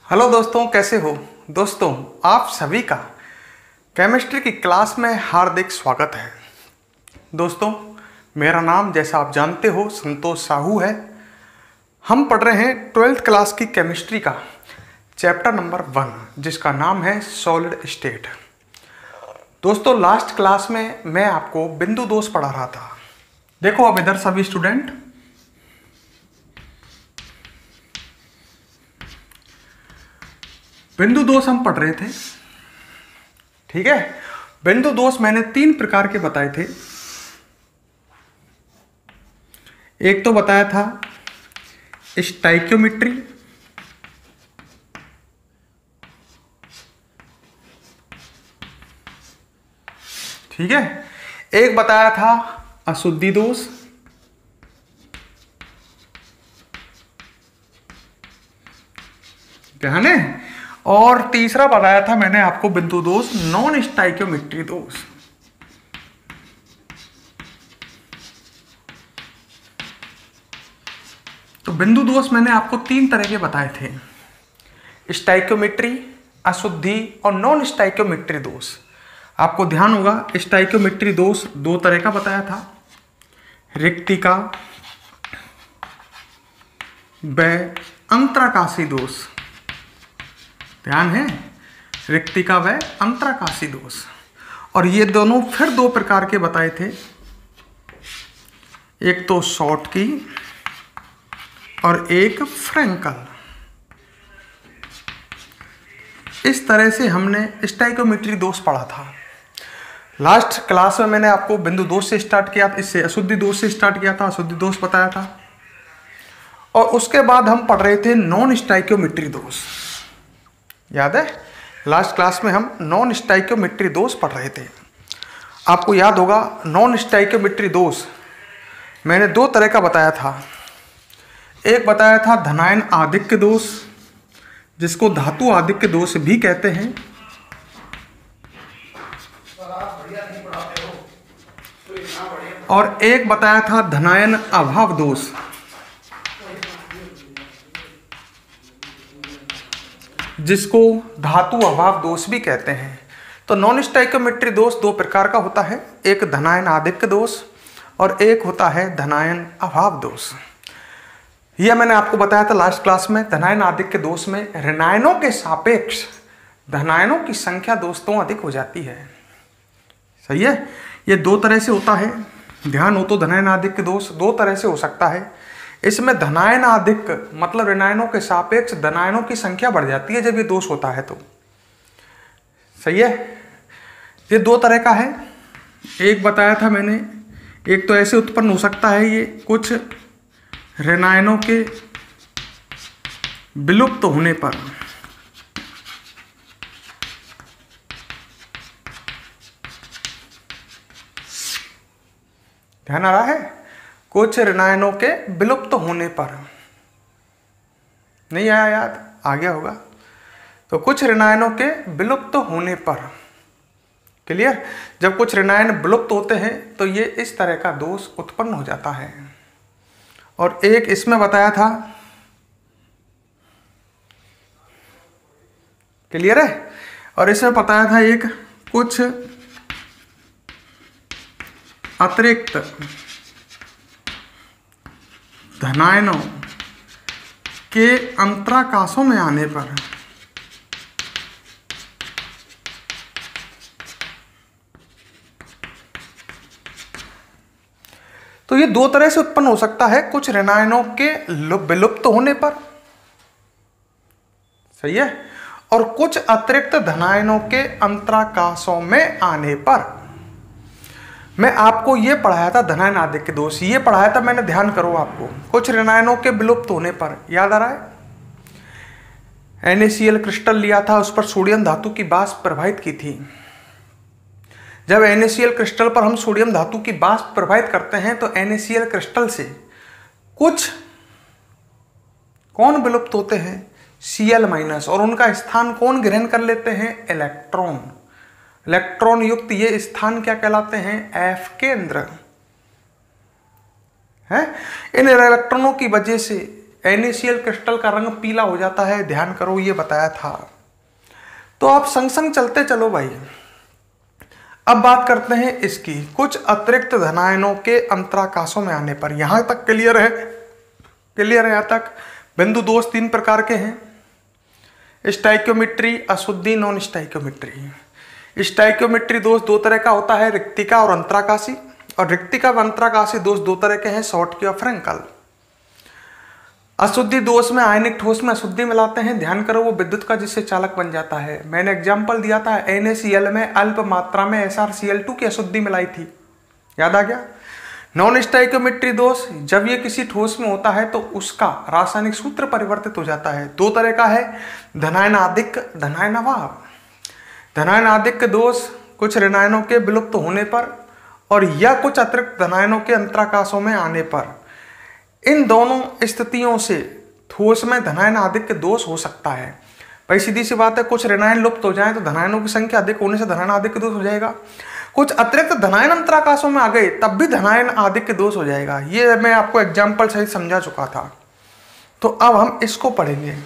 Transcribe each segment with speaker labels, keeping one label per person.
Speaker 1: Hello दोस्तों, कैसे हो दोस्तों। आप सभी का केमिस्ट्री की क्लास में हार्दिक स्वागत है। दोस्तों, मेरा नाम जैसा आप जानते हो संतोष साहू है। हम पढ़ रहे हैं 12th क्लास की केमिस्ट्री का चैप्टर नंबर 1 जिसका नाम है सॉलिड स्टेट। दोस्तों, लास्ट क्लास में मैं आपको बिंदु दोष पढ़ा रहा था। देखो अब इधर सभी स्टूडेंट, बिंदु दोष हम पढ़ रहे थे। ठीक है, बिंदु दोष मैंने 3 प्रकार के बताए थे। एक तो बताया था स्टाइक्योमेट्री, ठीक है। एक बताया था अशुद्धि दोष, ध्यान है। और तीसरा बताया था मैंने आपको बिंदु दोष नॉन स्टाइक्योमेट्री दोष। तो बिंदु दोष मैंने आपको 3 तरह के बताए थे, स्टाइक्योमेट्री, अशुद्धि और नॉन स्टाइक्योमेट्री दोष। आपको ध्यान होगा स्टाइक्योमेट्री दोष 2 तरह का बताया था, रिक्तिका व अंतराकाशी दोष। ध्यान है, रिक्तिका व अंतराकाशी दोष। और ये दोनों फिर 2 प्रकार के बताए थे, एक तो शॉर्टकी और एक फ्रैंकल। इस तरह से हमने स्टाइक्योमेट्री दोष पढ़ा था। लास्ट क्लास में मैंने आपको बिंदु दोष से स्टार्ट किया, इससे अशुद्धि दोष से स्टार्ट किया था, अशुद्धि दोष बताया था। और उसके बाद हम पढ़ रहे थे नॉन स्टाइक्योमेट्री दोष। याद है, लास्ट क्लास में हम नॉन स्टाइक्योमेट्री दोष पढ़ रहे थे। आपको याद होगा नॉन स्टाइक्योमेट्री दोष मैंने 2 तरह का बताया था। एक बताया था धनायन आधिक्य दोष, जिसको धातु आधिक्य दोष भी कहते हैं। और एक बताया था धनायन अभाव दोष, जिसको धातु अभाव दोष भी कहते हैं। तो नॉन स्टाइक्योमेट्री दोष 2 प्रकार का होता है, एक धनायन आधिक्य दोष और एक होता है धनायन अभाव दोष। यह मैंने आपको बताया था लास्ट क्लास में। धनायन आधिक्य दोष में ऋणायनों के सापेक्ष धनायनों की संख्या दोस्तों अधिक हो जाती है। सही है, ये 2 तरह से होता है। ध्यान हो तो धनायन आधिक्य दोष 2 तरह से हो सकता है। इसमें धनायन आधिक्य मतलब ऋणायनों के सापेक्ष धनायनों की संख्या बढ़ जाती है जब ये दोष होता है तो। सही है, ये 2 तरह का है। एक बताया था मैंने, एक तो ऐसे उत्पन्न हो सकता है ये कुछ ऋणायनों के विलुप्त होने पर। ध्यान आ रहा है, कुछ ऋणायनों के विलुप्त होने पर। नहीं आया याद? आ गया होगा। तो कुछ ऋणायनों के विलुप्त होने पर, क्लियर। जब कुछ ऋणायन विलुप्त होते हैं तो ये इस तरह का दोष उत्पन्न हो जाता है। और एक इसमें बताया था, क्लियर है। और इसमें बताया था एक कुछ अतिरिक्त धनायनों के अंतराकाशों में आने पर तो ये 2 तरह से उत्पन्न हो सकता है, कुछ ऋणायनों के विलुप्त होने पर, सही है, और कुछ अतिरिक्त धनायनों के अंतराकाशों में आने पर। मैं आपको ये पढ़ाया था धनायन आधिक्य दोष, ये पढ़ाया था मैंने, ध्यान करो आपको, कुछ ऋणायनों के विलुप्त होने पर। याद आ रहा है, NaCl क्रिस्टल लिया था, उस पर सोडियम धातु की वाष्प प्रभावित की थी। जब NaCl क्रिस्टल पर हम सोडियम धातु की वाष्प प्रभावित करते हैं तो NaCl क्रिस्टल से कुछ कौन विलुप्त होते हैं? Cl- और उनका स्थान कौन ग्रहण कर लेते हैं? इलेक्ट्रॉन। इलेक्ट्रॉन युक्त ये स्थान क्या कहलाते हैं? F केंद्र है। इन इलेक्ट्रॉनों की वजह से NaCl क्रिस्टल का रंग पीला हो जाता है, ध्यान करो ये बताया था। तो आप संग संग चलते चलो भाई। अब बात करते हैं इसकी, कुछ अतिरिक्त धनायनों के अंतराकाशों में आने पर। यहां तक क्लियर है? क्लियर है यहां तक? बिंदु दोष 3 प्रकार के हैं, स्टाइक्योमेट्री, अशुद्धि, नॉन स्टाइक्योमेट्री। स्टाइक्योमेट्री दोष 2 तरह का होता है, रिक्तिका और अंतराकाशी। और रिक्तिका व अंतराकाशी दोष 2 तरह के हैं, शॉर्टकी और फ्रैंकल। अशुद्धि दोष में आयनिक ठोस में अशुद्धि मिलाते हैं, ध्यान करो वो विद्युत का जिससे चालक बन जाता है। मैंने एग्जांपल दिया था, NaCl में अल्प मात्रा में SrCl2 की अशुद्धि मिलाई थी, याद आ गया। नॉन स्टाइक्योमेट्री दोष, जब ये किसी ठोस में होता है तो उसका रासायनिक सूत्र परिवर्तित हो जाता है। 2 तरह का है, धनायन आधिक्य, धनायन अभाव। धनायन आधिक्य दोष कुछ ऋणायनों के विलुप्त होने पर और या कुछ अतिरिक्त धनायनों के अंतराकाशों में आने पर। इन दोनों स्थितियों से ठोस में धनायन आधिक्य दोष हो सकता है। भाई सीधी सी बात है, कुछ ऋणायन लुप्त हो जाए तो धनायनों की संख्या अधिक होने से धनायन आधिक्य दोष हो जाएगा। कुछ अतिरिक्त धनायन अंतराकाशों में आ गए तब भी धनायन आधिक्य दोष हो जाएगा। ये मैं आपको एग्जाम्पल सहित समझा चुका था। तो अब हम इसको पढ़ेंगे,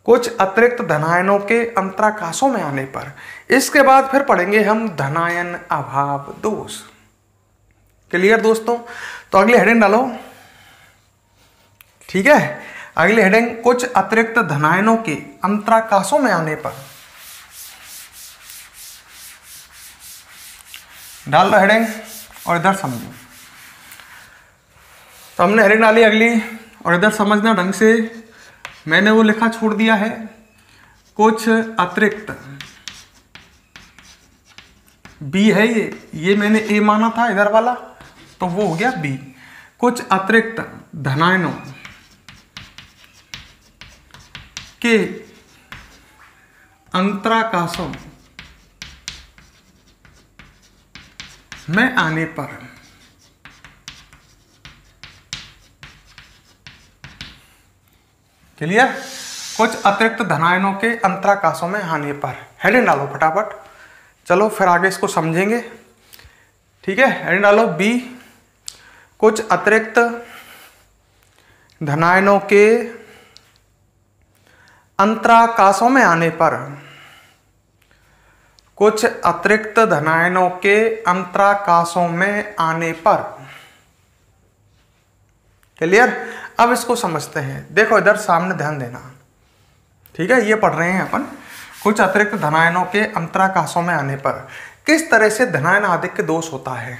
Speaker 1: कुछ अतिरिक्त धनायनों के अंतराकाशों में आने पर। इसके बाद फिर पढ़ेंगे हम धनायन अभाव दोष। क्लियर दोस्तों? तो अगली हेडिंग डालो, ठीक है। अगली हेडिंग, कुछ अतिरिक्त धनायनों के अंतराकाशों में आने पर। डाल दो हेडिंग और इधर समझो। तो हमने हेडिंग डाली अगली, और इधर समझना ढंग से। मैंने वो लिखा छोड़ दिया है, कुछ अतिरिक्त, बी है ये मैंने ए माना था इधर वाला, तो वो हो गया बी। कुछ अतिरिक्त धनायनों के अंतराकाशों में आने पर। क्लियर? कुछ अतिरिक्त धनायनों के अंतराकाशों में आने पर। हेडिंग डालो फटाफट, चलो फिर आगे इसको समझेंगे, ठीक है। हेडिंग डालो बी, कुछ अतिरिक्त धनायनों के अंतराकाशों में आने पर। कुछ अतिरिक्त धनायनों के अंतराकाशों में आने पर। क्लियर? अब इसको समझते हैं। देखो इधर सामने ध्यान देना, ठीक है। ये पढ़ रहे हैं अपन, कुछ अतिरिक्त धनायनों के अंतराकाशों में आने पर किस तरह से धनायन आधिक्य दोष होता है,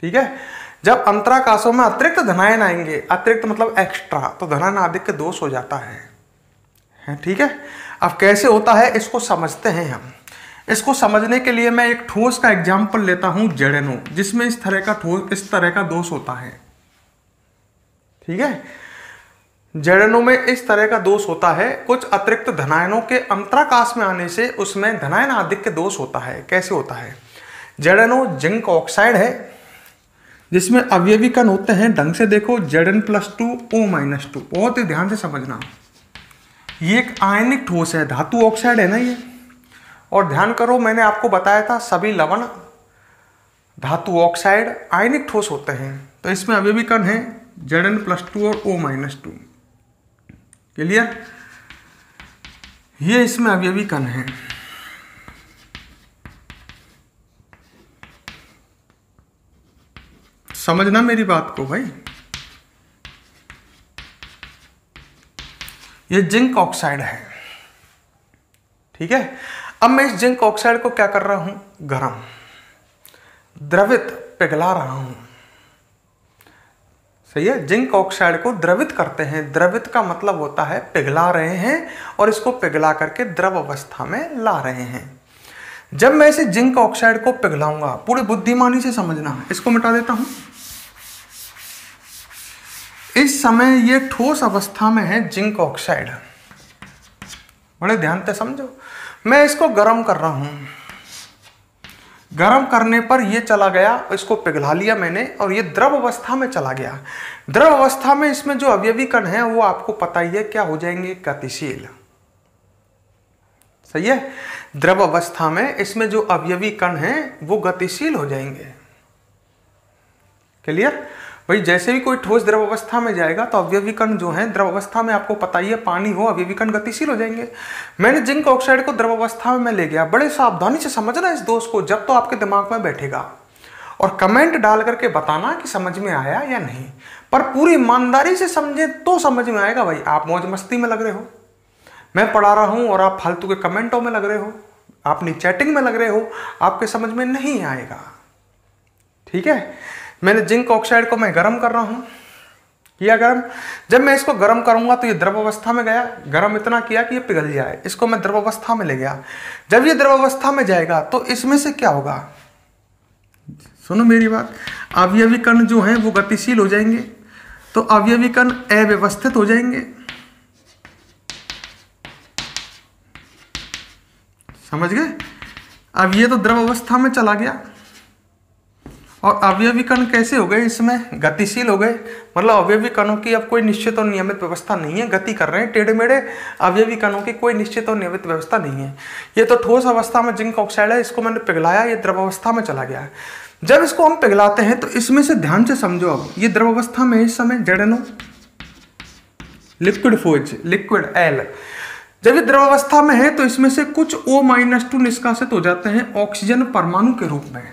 Speaker 1: ठीक है। जब अंतराकाशों में अतिरिक्त धनायन आएंगे, अतिरिक्त मतलब एक्स्ट्रा, तो धनायन आधिक्य दोष हो जाता है, ठीक है। अब कैसे होता है इसको समझते हैं हम। इसको समझने के लिए मैं एक ठोस का एग्जाम्पल लेता हूं, ZnO, जिसमें इस तरह का दोष होता है, ठीक है। ZnO में इस तरह का दोष होता है, कुछ अतिरिक्त धनायनों के अंतराकाश में आने से उसमें धनायन आधिक्य दोष होता है। कैसे होता है? ZnO जिंक ऑक्साइड है, जिसमें अवयवी कण होते हैं, ढंग से देखो, Zn+2 O-2। बहुत ही ध्यान से समझना, ये एक आयनिक ठोस है, धातु ऑक्साइड है ना ये। और ध्यान करो, मैंने आपको बताया था सभी लवण धातु ऑक्साइड आयनिक ठोस होते हैं। तो इसमें अवयवी कण है Zn+2 और O-2। क्लियर? ये इसमें अवयवी कण है। समझना मेरी बात को भाई। ये जिंक ऑक्साइड है, ठीक है। अब मैं इस जिंक ऑक्साइड को क्या कर रहा हूं? गरम, द्रवित, पिघला रहा हूं, सही है। जिंक ऑक्साइड को द्रवित करते हैं। द्रवित का मतलब होता है पिघला रहे हैं, और इसको पिघला करके द्रव अवस्था में ला रहे हैं। जब मैं इसे जिंक ऑक्साइड को पिघलाऊंगा, पूरी बुद्धिमानी से समझना, इसको मिटा देता हूं। इस समय ये ठोस अवस्था में है जिंक ऑक्साइड, बड़े ध्यान से समझो। मैं इसको गर्म कर रहा हूं, गर्म करने पर ये चला गया, इसको पिघला लिया मैंने, और ये द्रव अवस्था में चला गया। द्रव अवस्था में इसमें जो अवयवी कण है वो आपको पता ही है क्या हो जाएंगे? गतिशील, सही है। द्रव अवस्था में इसमें जो अवयवी कण है वो गतिशील हो जाएंगे। क्लियर? भाई जैसे भी कोई ठोस द्रव अवस्था में जाएगा तो अवयवी कण जो है द्रव अवस्था में, आपको पता ही है पानी हो अवयवी कण गतिशील हो जाएंगे। मैंने जिंक ऑक्साइड को द्रव अवस्था में ले गया, बड़े सावधानी से समझना इस दोष को, जब तो आपके दिमाग में बैठेगा, और कमेंट डाल करके बताना कि समझ में आया या नहीं। पर पूरी ईमानदारी से समझे तो समझ में आएगा। भाई आप मौज मस्ती में लग रहे हो, मैं पढ़ा रहा हूं और आप फालतू के कमेंटों में लग रहे हो, अपनी चैटिंग में लग रहे हो, आपके समझ में नहीं आएगा। ठीक है, मैंने जिंक ऑक्साइड को मैं गर्म कर रहा हूं, किया गर्म। जब मैं इसको गर्म करूंगा तो ये द्रव अवस्था में गया, गर्म इतना किया कि ये पिघल जाए। इसको मैं द्रव अवस्था में ले गया। जब ये द्रव अवस्था में जाएगा तो इसमें से क्या होगा, सुनो मेरी बात, अवयवी कण जो है वो गतिशील हो जाएंगे, तो अवयवी कण अव्यवस्थित हो जाएंगे। समझ गए? अब ये तो द्रव अवस्था में चला गया और अवयवी कण कैसे हो गए, इसमें गतिशील हो गए। मतलब अवयवी कणों की अब कोई निश्चित और नियमित व्यवस्था नहीं है, गति कर रहे हैं टेढ़े मेढ़े। अवयवी कणों की कोई निश्चित और नियमित व्यवस्था नहीं है। ये तो ठोस अवस्था में जिंक ऑक्साइड है, इसको मैंने पिघलाया, ये द्रव अवस्था में चला गया है। जब इसको हम पिघलाते हैं तो इसमें से ध्यान से समझो, अब ये द्रव अवस्था में इस समय ZnO लिक्विड फोज, लिक्विड L। जब ये द्रव अवस्था में है तो इसमें से कुछ O-2 निष्कासित हो जाते हैं ऑक्सीजन परमाणु के रूप में।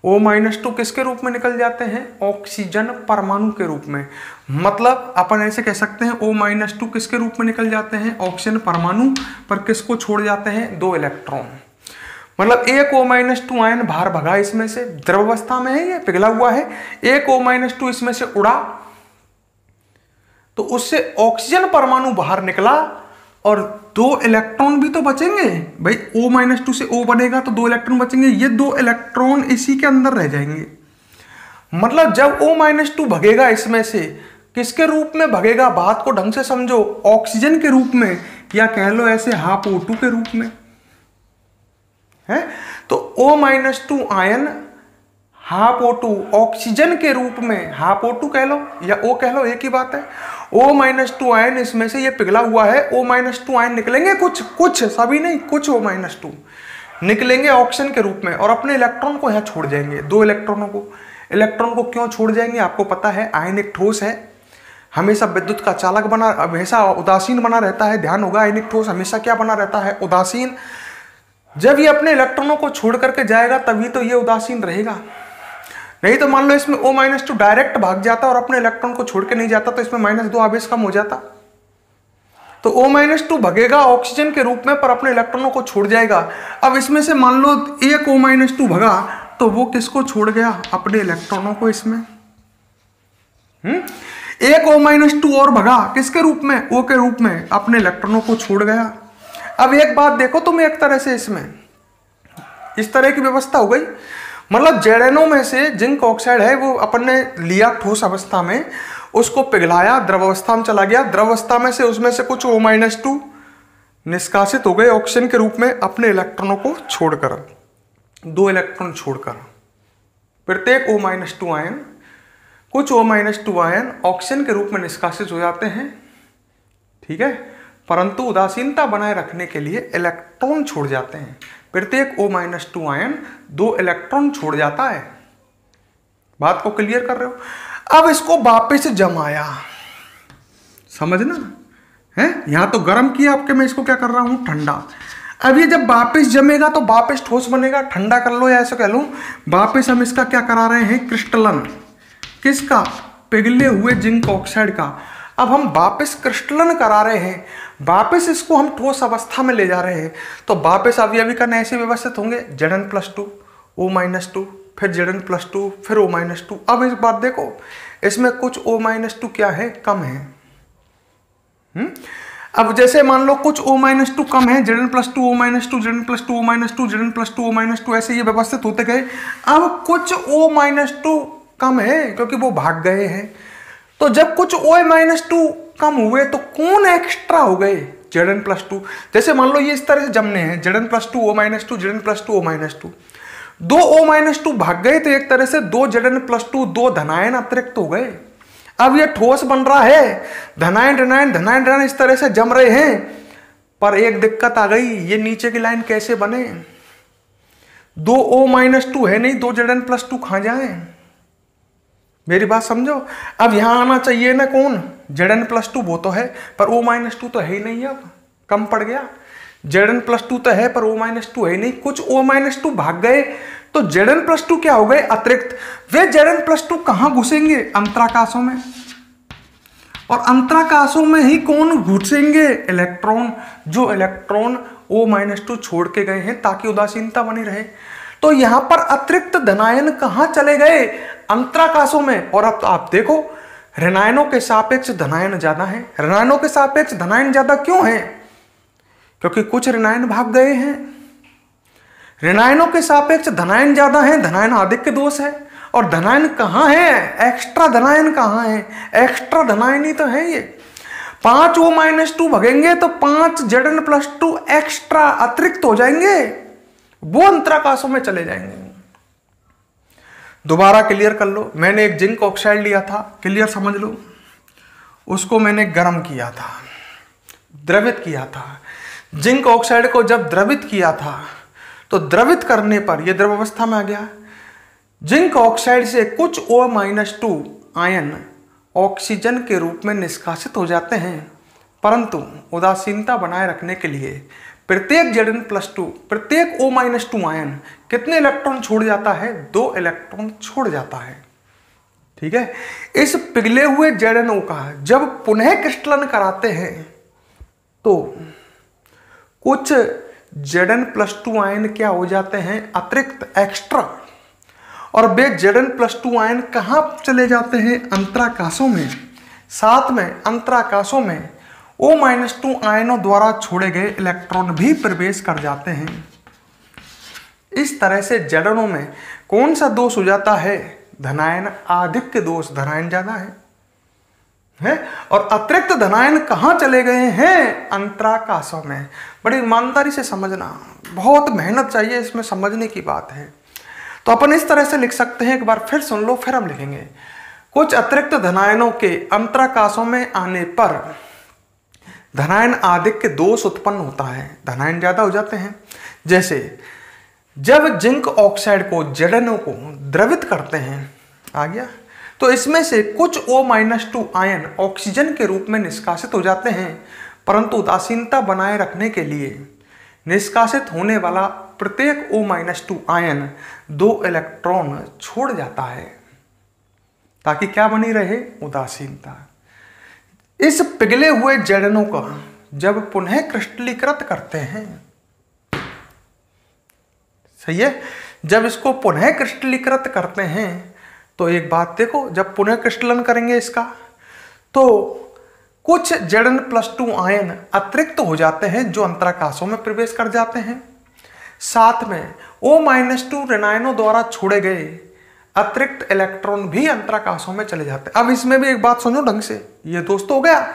Speaker 1: O-2 किसके रूप में निकल जाते हैं, ऑक्सीजन परमाणु के रूप में। मतलब अपन ऐसे कह सकते हैं O-2 किसके रूप में निकल जाते हैं, ऑक्सीजन परमाणु, पर किसको छोड़ जाते हैं, 2 इलेक्ट्रॉन। मतलब एक O-2 आयन बाहर भगा इसमें से, द्रव अवस्था में है, ये पिघला हुआ है। एक O-2 इसमें से उड़ा तो उससे ऑक्सीजन परमाणु बाहर निकला और 2 इलेक्ट्रॉन भी तो बचेंगे। भाई O-2 से O बनेगा तो 2 इलेक्ट्रॉन बचेंगे, ये 2 इलेक्ट्रॉन इसी के अंदर रह जाएंगे। मतलब जब O-2 भगेगा इसमें से, किसके रूप में भगेगा, बात को ढंग से समझो, ऑक्सीजन के रूप में, या कह लो ऐसे हाफ O2 के रूप में है। तो O-2 ion half O2 oxygen के रूप में, हाफ O2 कह लो या O कह लो, एक ही बात है। O-2 आयन इसमें से ये पिघला हुआ है, O-2 आयन निकलेंगे, कुछ सभी नहीं, कुछ O-2 निकलेंगे ऑक्सीजन के रूप में और अपने इलेक्ट्रॉन को यहाँ छोड़ जाएंगे, 2 इलेक्ट्रॉनों को। इलेक्ट्रॉन को क्यों छोड़ जाएंगे, आपको पता है, आयन एक ठोस है, हमेशा विद्युत का चालक बना, हमेशा उदासीन बना रहता है। ध्यान होगा, आयनिक ठोस हमेशा क्या बना रहता है, उदासीन। जब ये अपने इलेक्ट्रॉनों को छोड़ करके जाएगा तभी तो ये उदासीन रहेगा। नहीं तो मान लो इसमें O-2 डायरेक्ट भाग जाता और अपने इलेक्ट्रॉन को छोड़ के नहीं जाता तो इसमें -2 आवेश कम हो जाता। तो O-2 भगेगा ऑक्सीजन के रूप में पर अपने इलेक्ट्रॉनों को छोड़ जाएगा। अब इसमें से मान लो एक O-2 भगा तो वो किसको छोड़ गया, अपने इलेक्ट्रॉनों को इसमें। एक O-2 और भगा किसके रूप में, O के रूप में, अपने इलेक्ट्रॉनों को छोड़ गया। अब एक बात देखो तुम, एक तरह से इसमें इस तरह की व्यवस्था हो गई। मतलब ZnO में से जिंक ऑक्साइड है वो अपन ने लिया ठोस अवस्था में, उसको पिघलाया, द्रव अवस्था में चला गया। द्रव अवस्था में से उसमें से कुछ O-2 निष्कासित हो गए ऑक्सीजन के रूप में, अपने इलेक्ट्रॉनों को छोड़कर, 2 इलेक्ट्रॉन छोड़कर। प्रत्येक O-2 आयन, कुछ O-2 आयन ऑक्सीजन के रूप में निष्कासित हो जाते हैं। ठीक है, परंतु उदासीनता बनाए रखने के लिए इलेक्ट्रॉन छोड़ जाते हैं। प्रत्येक O-2 आयन 2 इलेक्ट्रॉन छोड़ जाता है। बात को क्लियर कर रहे हो? अब इसको वापस जमाया, समझना है, यहां तो गर्म किया आपके, मैं इसको क्या कर रहा हूं, ठंडा। अब ये जब वापस जमेगा तो वापस ठोस बनेगा, ठंडा कर लो या ऐसा कह लूं। वापस हम इसका क्या करा रहे हैं, क्रिस्टलन, किसका, पिघले हुए जिंक ऑक्साइड का। अब हम वापस क्रिस्टलन करा रहे हैं, वापस इसको हम ठोस अवस्था में ले जा रहे हैं। तो वापस अवयवी कण ऐसे व्यवस्थित होंगे, Zn+2 O-2 फिर Zn+2 फिर O-2। अब इस बात देखो, इसमें कुछ O-2 क्या है, कम है। अब जैसे मान लो कुछ O-2 कम है, Zn+2 O-2 Zn+2 O-2 Zn+2 O-2 ऐसे ये व्यवस्थित होते गए। अब कुछ O-2 कम है क्योंकि वो भाग गए हैं। तो जब कुछ O-2 कम हुए तो कौन एक्स्ट्रा हो गए, Zn+2। जैसे मान लो ये इस तरह से जमने हैं, Zn+2 O-2 Zn+2 O-2, 2 O-2 भाग गए तो एक तरह से 2 Zn+2 2 धनायन अतिरिक्त हो गए। अब ये ठोस बन रहा है, धनायन ऋणायन धनायन ऋणायन इस तरह से जम रहे हैं। पर एक दिक्कत आ गई, ये नीचे की लाइन कैसे बने, 2 O-2 है नहीं, 2 Zn+2 कहां जाए। मेरी बात समझो। अब यहां आना चाहिए ना कौन, Zn+2 वो तो है, पर O-2 तो है ही नहीं, अब कम पड़ गया। Zn+2 तो है पर O-2 है ही नहीं, कुछ O-2 भाग गए तो Zn+2 क्या हो गए, अतिरिक्त। वे Zn+2 कहां घुसेंगे, अंतराकाशों में, और अंतराकाशों में ही कौन घुसेंगे, इलेक्ट्रॉन। जो इलेक्ट्रॉन O-2 छोड़ के गए हैं ताकि उदासीनता बनी रहे। तो यहां पर अतिरिक्त धनायन कहां चले गए, अंतराकाशों में। और अब तो आप देखो ऋणायनों के सापेक्ष धनायन ज्यादा है। ऋणायनों के सापेक्ष धनायन ज्यादा क्यों है, क्योंकि कुछ ऋणायन भाग गए हैं। ऋणायनों के सापेक्ष धनायन ज्यादा है, धनायन आधिक्य दोष है। और धनायन कहां है, एक्स्ट्रा धनायन कहां है, एक्स्ट्रा धनायन ही तो है ये। 5 O-2 भगेंगे तो 5 Zn+2 एक्स्ट्रा अतिरिक्त हो जाएंगे, वो अंतराकाशों में चले जाएंगे। दोबारा क्लियर कर लो। मैंने एक जिंक ऑक्साइड लिया था, क्लियर समझ लो, उसको मैंने गर्म किया था, द्रवित किया था। जिंक ऑक्साइड को जब द्रवित किया था तो द्रवित करने पर यह द्रव अवस्था में आ गया। जिंक ऑक्साइड से कुछ O-2 आयन ऑक्सीजन के रूप में निष्कासित हो जाते हैं, परंतु उदासीनता बनाए रखने के लिए प्रत्येक Zn+2, प्रत्येक O-2 आयन कितने इलेक्ट्रॉन छोड़ जाता है, 2 इलेक्ट्रॉन छोड़ जाता है। ठीक है। इस पिघले हुए ZnO का जब पुनः क्रिस्टलन कराते हैं तो कुछ Zn+2 आयन क्या हो जाते हैं, अतिरिक्त, एक्स्ट्रा। और वे Zn+2 आयन कहां चले जाते हैं, अंतराकाशों में। साथ में अंतराकाशों में O-2 आयनों द्वारा छोड़े गए इलेक्ट्रॉन भी प्रवेश कर जाते हैं। इस तरह से Zn में कौन सा दोष हो जाता है, धनायन आधिक्य दोष, धनायन ज्यादा है। और अतिरिक्त धनायन कहां चले गए हैं, अंतराकाशों में। बड़ी ईमानदारी से समझना, बहुत मेहनत चाहिए इसमें, समझने की बात है। तो अपन इस तरह से लिख सकते हैं, एक बार फिर सुन लो फिर हम लिखेंगे। कुछ अतिरिक्त धनायनों के अंतराकाशों में आने पर धनायन आधिक्य दोष उत्पन्न होता है, धनायन ज्यादा हो जाते हैं। जैसे जब जिंक ऑक्साइड को Zno को द्रवित करते हैं, आ गया, तो इसमें से कुछ O-2 आयन ऑक्सीजन के रूप में निष्कासित हो जाते हैं, परंतु उदासीनता बनाए रखने के लिए निष्कासित होने वाला प्रत्येक O-2 आयन 2 इलेक्ट्रॉन छोड़ जाता है, ताकि क्या बनी रहे, उदासीनता। इस पिघले हुए Zno का जब पुनः क्रिस्टलीकृत करते हैं, सही है, जब इसको पुनः क्रिस्टलीकृत करते हैं तो एक बात देखो, जब पुनः क्रिस्टलन करेंगे इसका तो कुछ Zn+2 आयन अतिरिक्त हो जाते हैं जो अंतराकाशों में प्रवेश कर जाते हैं। साथ में O-2 ऋणायनों द्वारा छोड़े गए अतिरिक्त इलेक्ट्रॉन भी अंतराकाशों में चले जाते हैं। अब इसमें भी एक बात सुनो ढंग से, ये दोस्त हो गया।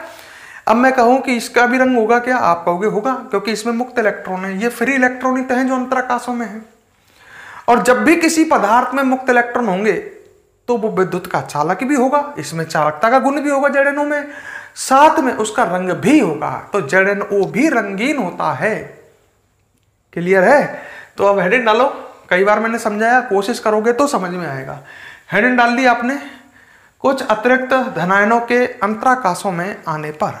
Speaker 1: अब मैं कहूं कि इसका भी रंग होगा क्या, आप कहोगे होगा, क्योंकि इसमें मुक्त इलेक्ट्रॉन है, ये फ्री इलेक्ट्रॉन ही तो है जो अंतराकाशों में है। और जब भी किसी पदार्थ में मुक्त इलेक्ट्रॉन होंगे तो वो विद्युत का चालक भी होगा, इसमें चालकता का गुण भी होगा Zno में, साथ में उसका रंग भी होगा, तो Zno भी रंगीन होता है। क्लियर है। तो अब हेडिंग डालो, कई बार मैंने समझाया, कोशिश करोगे तो समझ में आएगा। हेडिंग डाल दी आपने, कुछ अतिरिक्त धनायनों के अंतराकाशों में आने पर,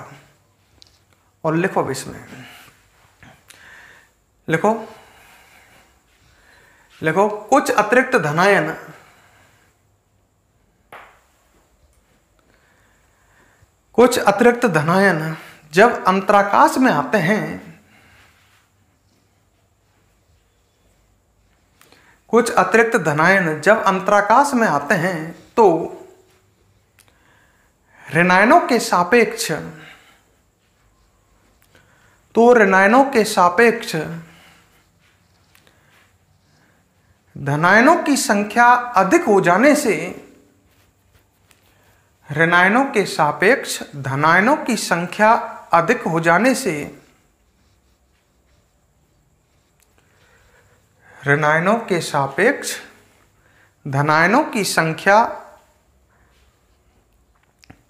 Speaker 1: और लिखो इसमें, लिखो लिखो कुछ अतिरिक्त धनायन जब अंतराकाश में आते हैं, कुछ अतिरिक्त धनायन जब अंतराकाश में आते हैं तो ऋणायनों के सापेक्ष धनायनों की संख्या अधिक हो जाने से, ऋणायनों के सापेक्ष धनायनों की संख्या अधिक हो जाने से ऋणायनों के सापेक्ष धनायनों की संख्या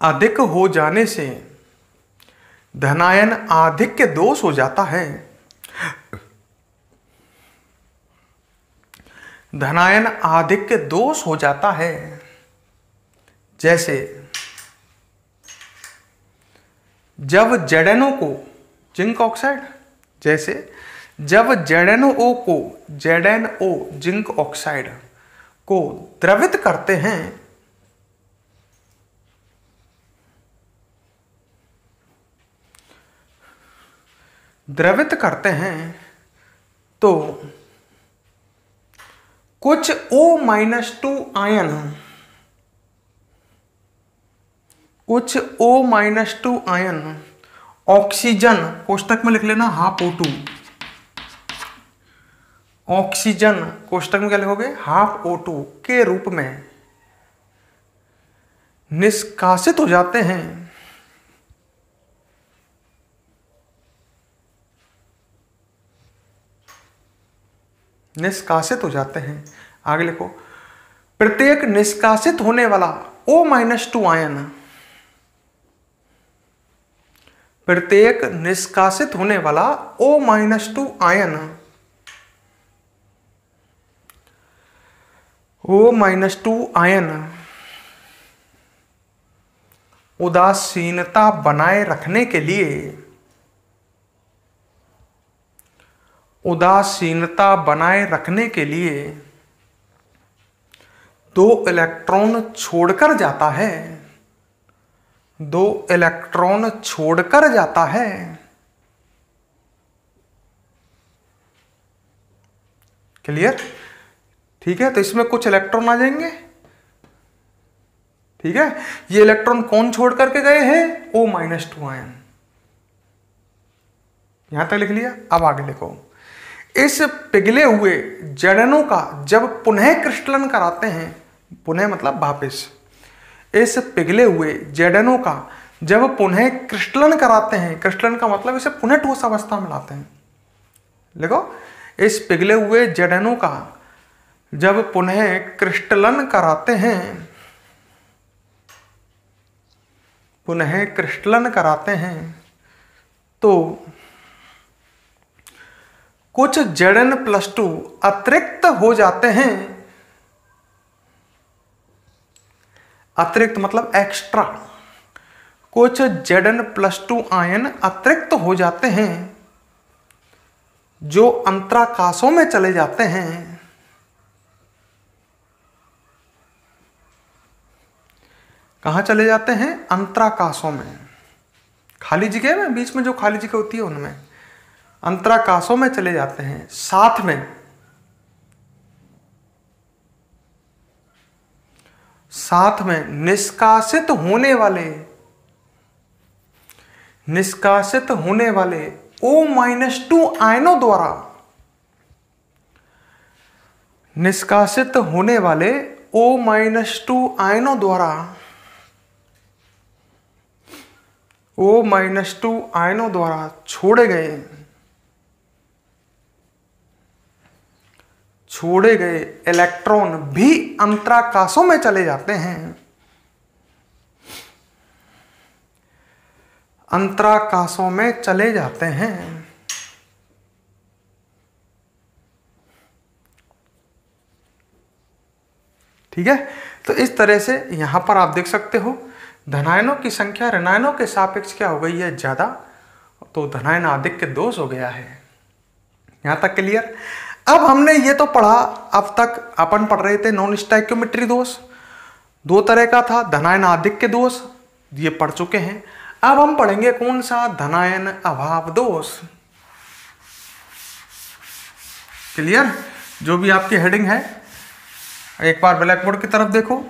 Speaker 1: अधिक हो जाने से धनायन आधिक्य दोष हो जाता है। धनायन आधिक्य दोष हो जाता है। जैसे जब ZnO को जिंक ऑक्साइड, जैसे जब ZnO को ZnO जिंक ऑक्साइड को द्रवित करते हैं तो कुछ O-2 आयन, ऑक्सीजन, कोष्टक में लिख लेना हाफ O2, ऑक्सीजन कोष्टक में क्या लिखोगे हाफ O2 के रूप में निष्कासित हो जाते हैं। आगे लिखो, प्रत्येक निष्कासित होने वाला O-2 आयन, प्रत्येक निष्कासित होने वाला O-2 आयन उदासीनता बनाए रखने के लिए 2 इलेक्ट्रॉन छोड़कर जाता है। क्लियर? ठीक है, तो इसमें कुछ इलेक्ट्रॉन आ जाएंगे। ठीक है, ये इलेक्ट्रॉन कौन छोड़ करके गए हैं? O-2 ion. यहां तक लिख लिया। अब आगे लिखो, इस पिघले हुए ZnO का जब पुनः क्रिस्टलन कराते हैं, पुनः मतलब वापस, इस पिघले हुए ZnO का जब पुनः क्रिस्टलन कराते हैं, क्रिस्टलन का मतलब इसे पुनः ठोस अवस्था में लाते हैं। देखो, इस पिघले हुए ZnO का जब पुनः क्रिस्टलन कराते हैं तो कुछ Zn+2 अतिरिक्त हो जाते हैं। अतिरिक्त मतलब एक्स्ट्रा। कुछ Zn+2 आयन अतिरिक्त हो जाते हैं जो अंतराकाशों में चले जाते हैं। कहां चले जाते हैं? अंतराकाशों में, खाली जगह में, बीच में जो खाली जगह होती है उनमें, अंतराकाशों में चले जाते हैं। साथ में निष्कासित होने वाले O-2 आयनों द्वारा, निष्कासित होने वाले O-2 आयनों द्वारा छोड़े गए इलेक्ट्रॉन भी अंतराकाशों में चले जाते हैं। ठीक है, तो इस तरह से यहां पर आप देख सकते हो धनायनों की संख्या ऋणायनों के सापेक्ष क्या हो गई है? ज्यादा, तो धनायन आधिक्य दोष हो गया है। यहां तक क्लियर? अब हमने ये तो पढ़ा, अब तक अपन पढ़ रहे थे नॉन स्टोइकियोमेट्री दोष, 2 तरह का था, धनायन आधिक्य दोष, ये पढ़ चुके हैं। अब हम पढ़ेंगे कौन सा? धनायन अभाव दोष। क्लियर? जो भी आपकी हेडिंग है, एक बार ब्लैक बोर्ड की तरफ देखो।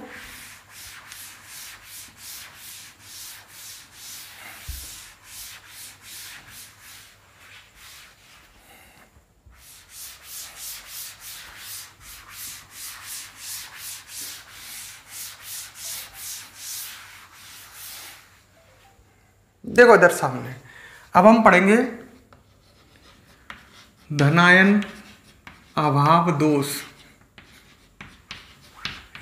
Speaker 1: देखो इधर सामने, अब हम पढ़ेंगे धनायन अभाव दोष,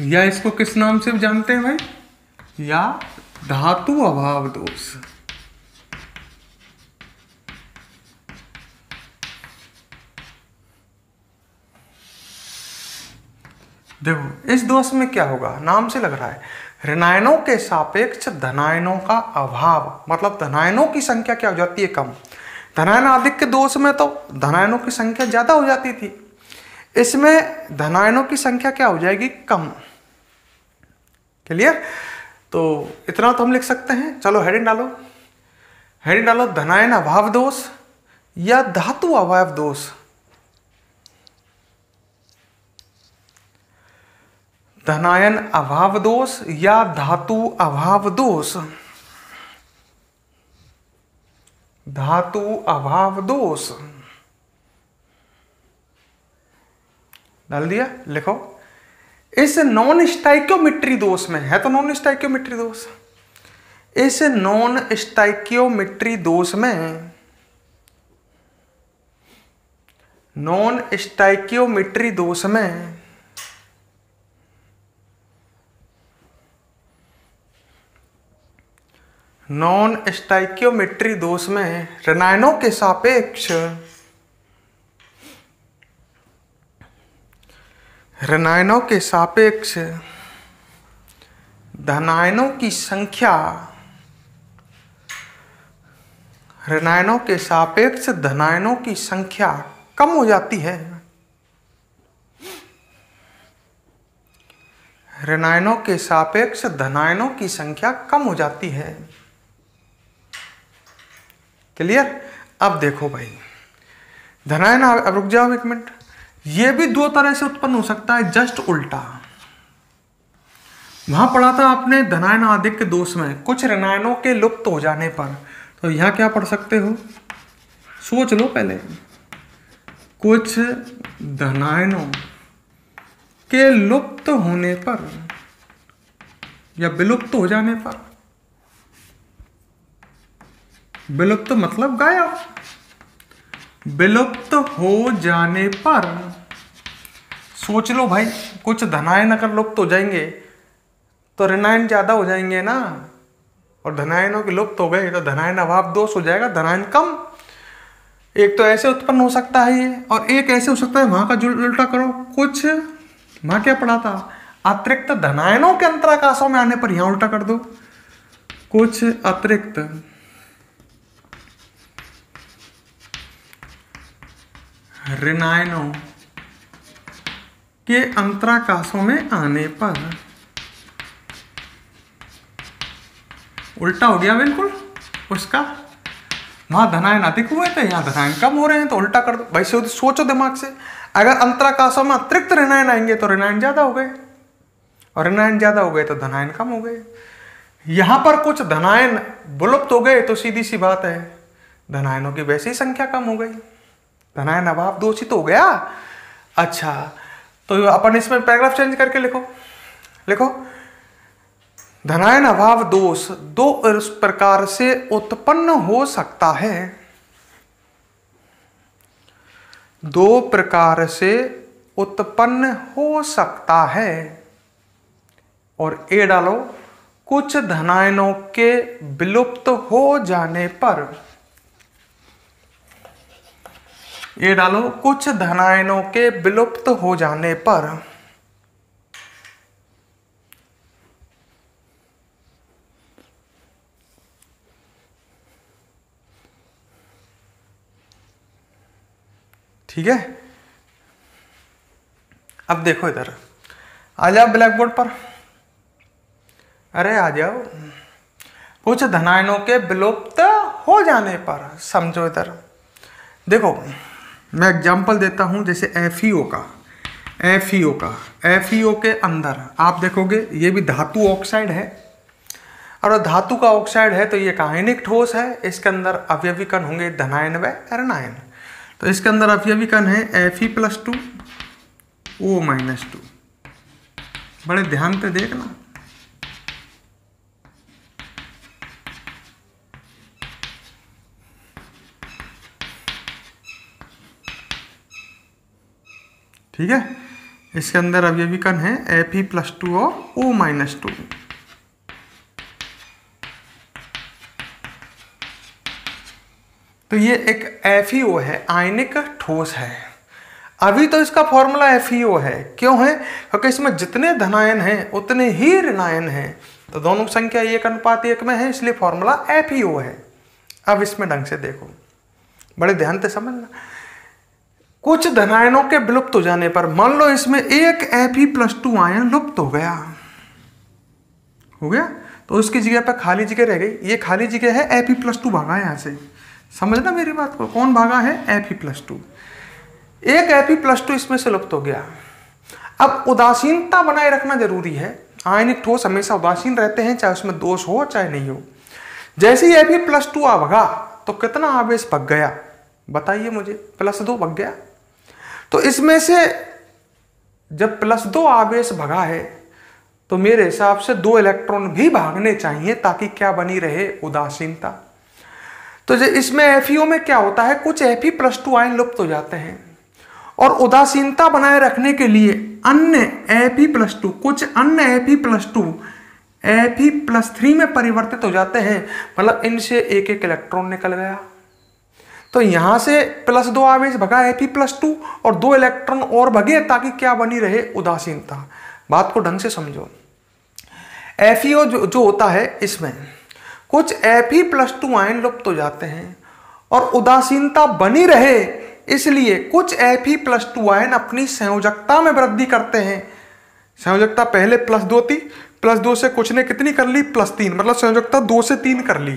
Speaker 1: या इसको किस नाम से जानते हैं भाई? या धातु अभाव दोष। देखो इस दोष में क्या होगा, नाम से लग रहा है ऋणायनों के सापेक्ष धनायनों का अभाव, मतलब धनायनों की संख्या क्या हो जाती है, कम। धनायन आधिक्य दोष में तो धनायनों की संख्या ज्यादा हो जाती थी, इसमें धनायनों की संख्या क्या हो जाएगी, कम। क्लियर? तो इतना तो हम लिख सकते हैं। चलो हेडिंग डालो, हेडिंग डालो, धनायन अभाव दोष या धातु अभाव दोष। धनायन अभाव दोष या धातु अभाव दोष। धातु अभाव दोष डाल दिया, लिखो। इस नॉन स्टाइक्योमेट्री दोष में है, तो नॉन स्टाइक्योमेट्री दोष, इस नॉन स्टाइक्योमेट्री दोष में, नॉन स्टाइक्योमेट्री दोष में नॉन स्टाइक्योमेट्री दोष में ऋणायनों के सापेक्ष, ऋणायनों के सापेक्ष धनायनों की संख्या, ऋणायनों के सापेक्ष धनायनों की संख्या कम हो जाती है। ऋणायनों के सापेक्ष धनायनों की संख्या कम हो जाती है। क्लियर? अब देखो भाई, धनायन, अब रुक जाओ एक मिनट, ये भी दो तरह से उत्पन्न हो सकता है, जस्ट उल्टा। वहां पढ़ा था आपने धनायन आधिक्य दोष में कुछ ऋणायनों के लुप्त हो जाने पर, तो यहां क्या पढ़ सकते हो, सोच लो पहले, कुछ धनायनों के लुप्त होने पर या विलुप्त हो जाने पर, विलुप्त मतलब गायब, विलुप्त हो जाने पर, सोच लो भाई, कुछ धनायन अगर लुप्त हो जाएंगे तो ऋणायन ज्यादा हो जाएंगे ना, और धनायनों के लुप्त हो गए तो धनायन अभाव दोष हो जाएगा, धनायन कम। एक तो ऐसे उत्पन्न हो सकता है ये, और एक ऐसे हो सकता है, वहां का जो उल्टा करो, कुछ, वहां क्या पढ़ा था, अतिरिक्त धनायनों के अंतराकाशों में आने पर यहां उल्टा कर दो, कुछ अतिरिक्त ऋणायनों के अंतराकाशों में आने पर, उल्टा हो गया बिल्कुल उसका, वहां धनायन अधिक हुए थे, यहां धनायन कम हो रहे हैं, तो उल्टा कर दो भाई। सोचो दिमाग से, अगर अंतराकाशों में अतिरिक्त ऋणायन आएंगे तो ऋणायन ज्यादा हो गए, और ऋणायन ज्यादा हो गए तो धनायन कम हो गए। यहां पर कुछ धनायन विलुप्त हो गए तो सीधी सी बात है, धनायनों की वैसी संख्या कम हो गई, धनायन अभाव दोष ही तो हो गया। अच्छा, तो अपन इसमें पैराग्राफ चेंज करके लिखो, लिखो, धनायन अभाव दोष दो इस प्रकार से उत्पन्न हो सकता है, दो प्रकार से उत्पन्न हो सकता है, और ए डालो, कुछ धनायनों के विलुप्त हो जाने पर, ये डालो, कुछ धनायनों के विलुप्त हो जाने पर, ठीक है। अब देखो इधर, आ जाओ ब्लैक बोर्ड पर, अरे आ जाओ, कुछ धनायनों के विलुप्त हो जाने पर, समझो इधर देखो, मैं एग्जांपल देता हूं, जैसे FeO का, FeO के अंदर आप देखोगे ये भी धातु ऑक्साइड है, और धातु का ऑक्साइड है तो ये आयनिक ठोस है, इसके अंदर अवयवी कण होंगे धनायन व ऋणायन। तो इसके अंदर अवयवी कण है Fe+2 O-2। बड़े ध्यान से देखना, ठीक है। इसके अंदर अवयवी कण है Fe+2 और O-2। तो ये एक FeO है, आयनिक ठोस है। अभी तो इसका फॉर्मूला FeO है। क्यों है? क्योंकि इसमें जितने धनायन हैं उतने ही ऋणायन हैं, तो दोनों की संख्या 1:1 में है, इसलिए फॉर्मूला FeO है। अब इसमें ढंग से देखो, बड़े ध्यान से समझना। कुछ धनायनों के विलुप्त हो जाने पर, मान लो इसमें एक Fe+2 आयन लुप्त हो गया, तो उसकी जगह पर खाली जगह रह गई। ये खाली जगह है, Fe+2 भागा है। यहां से समझना मेरी बात को, कौन भागा है? Fe+2। एक Fe+2 इसमें से लुप्त हो गया। अब उदासीनता बनाए रखना जरूरी है। आयनिक ठोस हमेशा उदासीन रहते हैं, चाहे उसमें दोष हो चाहे नहीं हो। जैसे ही Fe+2 भगा तो कितना आवेश भग गया बताइए मुझे? +2 भग गया। तो इसमें से जब +2 आवेश भगा है तो मेरे हिसाब से 2 इलेक्ट्रॉन भी भागने चाहिए, ताकि क्या बनी रहे? उदासीनता। तो इसमें FeO में क्या होता है? कुछ Fe+2 आयन लुप्त हो जाते हैं और उदासीनता बनाए रखने के लिए अन्य Fe+2, कुछ अन्य Fe+2 Fe+3 में परिवर्तित हो जाते हैं। मतलब इनसे एक एक इलेक्ट्रॉन निकल गया। तो यहां से +2 आवेश भगा Fe+2 और 2 इलेक्ट्रॉन और भगे, ताकि क्या बनी रहे? उदासीनता। बात को ढंग से समझो। FeO जो होता है, इसमें कुछ Fe+2 आयन लुप्त हो जाते हैं और उदासीनता बनी रहे, इसलिए कुछ Fe+2 आयन अपनी संयोजकता में वृद्धि करते हैं। संयोजकता पहले +2 थी, +2 से कुछ ने कितनी कर ली? +3, मतलब संयोजकता 2 से 3 कर ली,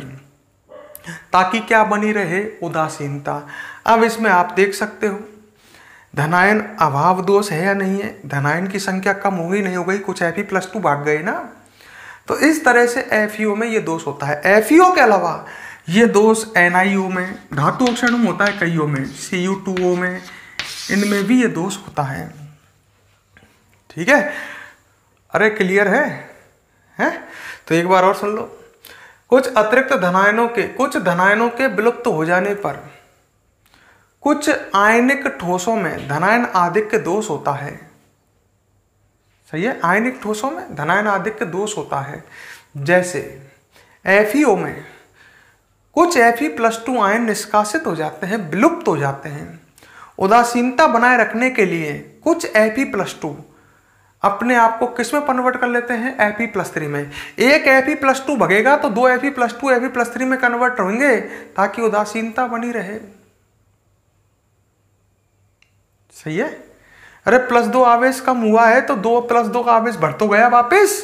Speaker 1: ताकि क्या बनी रहे? उदासीनता। अब इसमें आप देख सकते हो धनायन अभाव दोष है या नहीं है? धनायन की संख्या कम हो गई नहीं हो गई? कुछ Fe+2 भाग गए ना। तो इस तरह से FeO में ये दोष होता है। FeO के अलावा ये दोष NiO में, धातु ऑक्साइड में होता है कईयों में, Cu2O में, इनमें भी ये दोष होता है। ठीक है? अरे क्लियर है? तो एक बार और सुन लो। कुछ अतिरिक्त धनायनों के विलुप्त हो जाने पर कुछ आयनिक ठोसों में धनायन आधिक्य दोष होता है। सही है? आयनिक ठोसों में धनायन आधिक्य दोष होता है। जैसे FeO में कुछ Fe+2 आयन निष्कासित हो जाते हैं, विलुप्त हो जाते हैं। उदासीनता बनाए रखने के लिए कुछ Fe+2 अपने आप को किस में कन्वर्ट कर लेते हैं? Fe+3 में। एक Fe+2 भगेगा तो 2 Fe+2 Fe+3 में कन्वर्ट होंगे, ताकि उदासीनता बनी रहे। सही है? अरे +2 आवेश कम हुआ है तो 2 +2 का आवेश बढ़ तो गया वापस।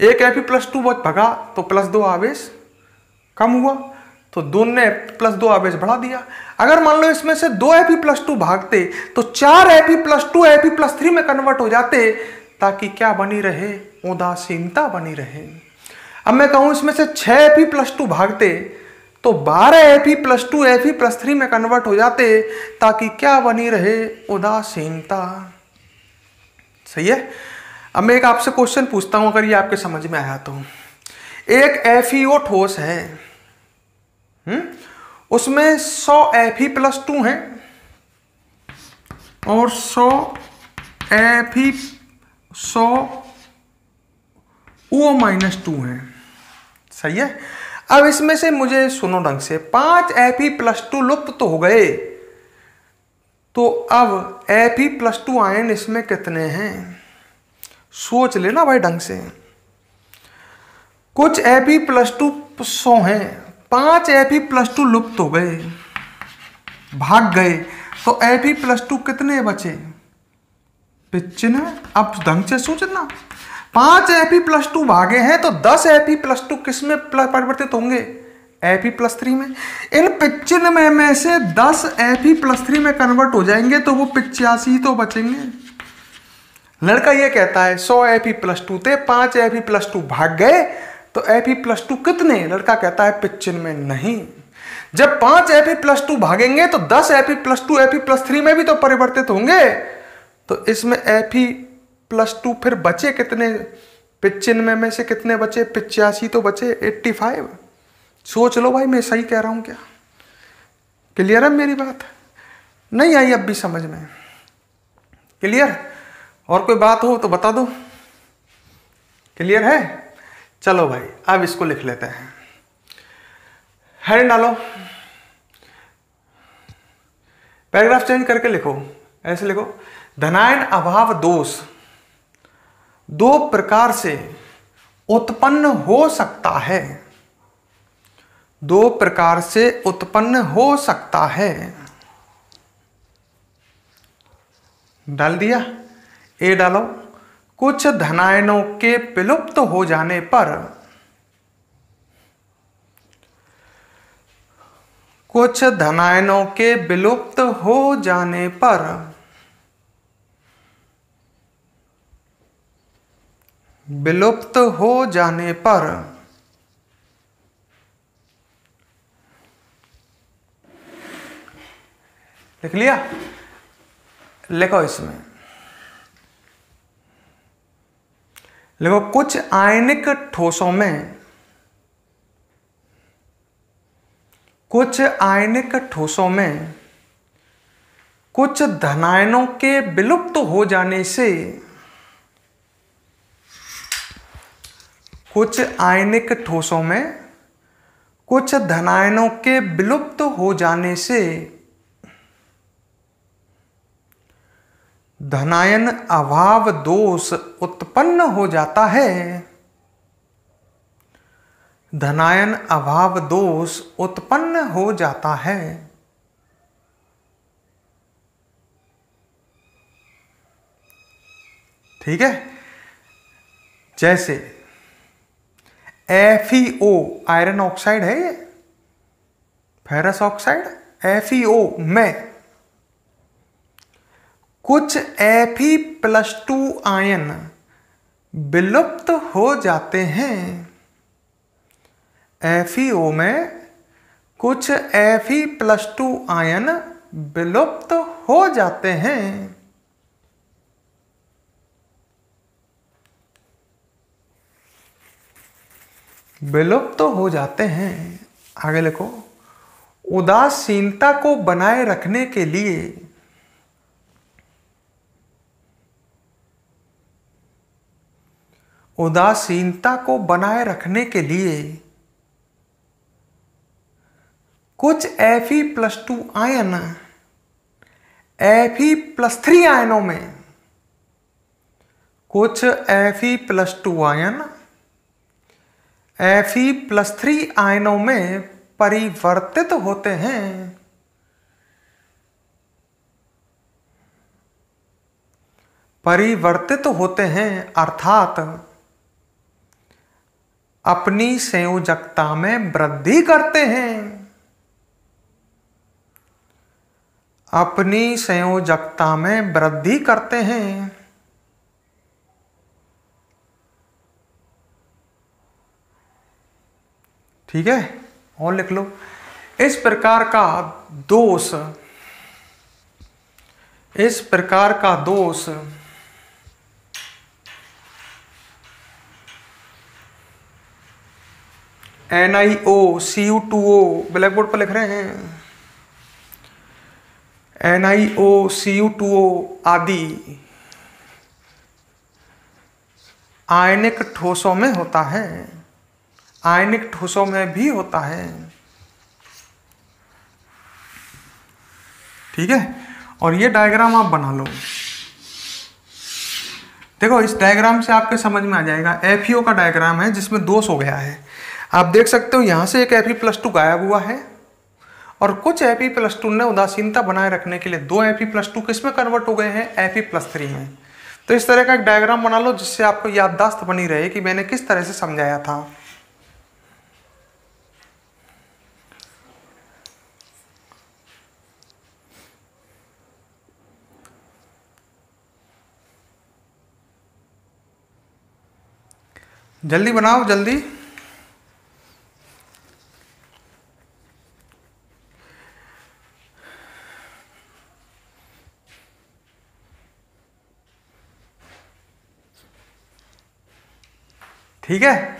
Speaker 1: एक Fe+2 भगा तो +2 आवेश कम हुआ, तो 2 ने +2 आवेश बढ़ा दिया। अगर मान लो इसमें से 2 Fe+2 भागते तो 4 Fe+2 Fe+3 में कन्वर्ट हो जाते, ताकि क्या बनी रहे? उदासीनता बनी रहे। अब मैं कहूं इसमें से 6 Fe+2 भागते तो 12 Fe+2 Fe+3 में कन्वर्ट हो जाते, ताकि क्या बनी रहे? उदासीनता। सही है? अब मैं एक आपसे क्वेश्चन पूछता हूं, अगर ये आपके समझ में आया तो। एक FeO ठोस है, उसमें 100 Fe+2 है और 100 O-2 है। सही है? अब इसमें से मुझे सुनो ढंग से, 5 Fe+2 लुप्त तो हो गए, तो अब Fe+2 आयन इसमें कितने हैं? सोच लेना भाई ढंग से। कुछ Fe+2 100 हैं, 5 Fe+2 लुप्त हो गए, भाग गए, तो Fe+2 कितने बचे? 95। अब ढंग से सोचना, 5 Fe+2 भागे हैं तो 10 Fe+2 किस में परिवर्तित होंगे? Fe+3 में। इन 95 में से 10 Fe+3 में कन्वर्ट हो जाएंगे, तो वो 85 तो बचेंगे। लड़का ये कहता है 100 Fe+2 थे, 5 Fe+2 भाग गए, तो Fe+2 कितने? लड़का कहता है 95। नहीं, जब 5 Fe+2 भागेंगे तो 10 Fe+2 Fe+3 में भी तो परिवर्तित होंगे, तो इसमें Fe+2 फिर बचे कितने? 95 में से कितने बचे? 85 तो बचे, 85। सोच लो भाई, मैं सही कह रहा हूं क्या? क्लियर है मेरी बात? नहीं आई अब भी समझ में? क्लियर? और कोई बात हो तो बता दो। क्लियर है? चलो भाई, अब इसको लिख लेते हैं। हेडिंग डालो, पैराग्राफ चेंज करके लिखो। ऐसे लिखो, धनायन अभाव दोष दो प्रकार से उत्पन्न हो सकता है, दो प्रकार से उत्पन्न हो सकता है। डाल दिया, ए डालो, कुछ धनायनों के विलुप्त हो जाने पर, कुछ धनायनों के विलुप्त हो जाने पर विलुप्त हो जाने पर लिख लिया, लिखो इसमें, लिखो कुछ आयनिक ठोसों में, कुछ आयनिक ठोसों में कुछ धनायनों के विलुप्त हो जाने से, कुछ आयनिक ठोसों में कुछ धनायनों के विलुप्त हो जाने से धनायन अभाव दोष उत्पन्न हो जाता है, धनायन अभाव दोष उत्पन्न हो जाता है। ठीक है, जैसे FeO आयरन ऑक्साइड है, ये फेरस ऑक्साइड, FeO में कुछ Fe+2 आयन विलुप्त हो जाते हैं, FeO में कुछ Fe+2 आयन विलुप्त हो जाते हैं। विलुप्त हो जाते हैं। आगे लिखो, उदासीनता को बनाए रखने के लिए, उदासीनता को बनाए रखने के लिए कुछ Fe+2 आयन Fe+3 आयनों में, कुछ Fe+2 आयन Fe+3 आयनों में परिवर्तित होते हैं। परिवर्तित होते हैं अर्थात अपनी संयोजकता में वृद्धि करते हैं, अपनी संयोजकता में वृद्धि करते हैं। ठीक है, और लिख लो, इस प्रकार का दोष, इस प्रकार का दोष NiOCu2O, ब्लैक बोर्ड पर लिख रहे हैं, NiOCu2O आदि आयनिक ठोसों में होता है, आयनिक ठोसों में भी होता है। ठीक है, और ये डायग्राम आप बना लो। देखो, इस डायग्राम से आपके समझ में आ जाएगा, FeO का डायग्राम है जिसमें दोष हो गया है। आप देख सकते हो यहां से एक Fe+2 गायब हुआ है और कुछ Fe+2 ने उदासीनता बनाए रखने के लिए दो Fe+2 किसमें कन्वर्ट हो गए हैं, Fe+3 में। तो इस तरह का एक डायग्राम बना लो जिससे आपको याददाश्त बनी रहे कि मैंने किस तरह से समझाया था। जल्दी बनाओ, जल्दी। ठीक है,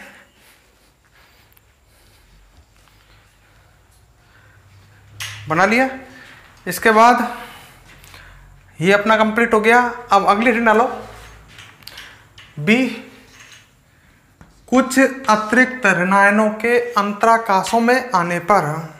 Speaker 1: बना लिया। इसके बाद ये अपना कंप्लीट हो गया। अब अगली हेडिंग डालो, बी, कुछ अतिरिक्त ऋणायनों के अंतराकाशों में आने पर,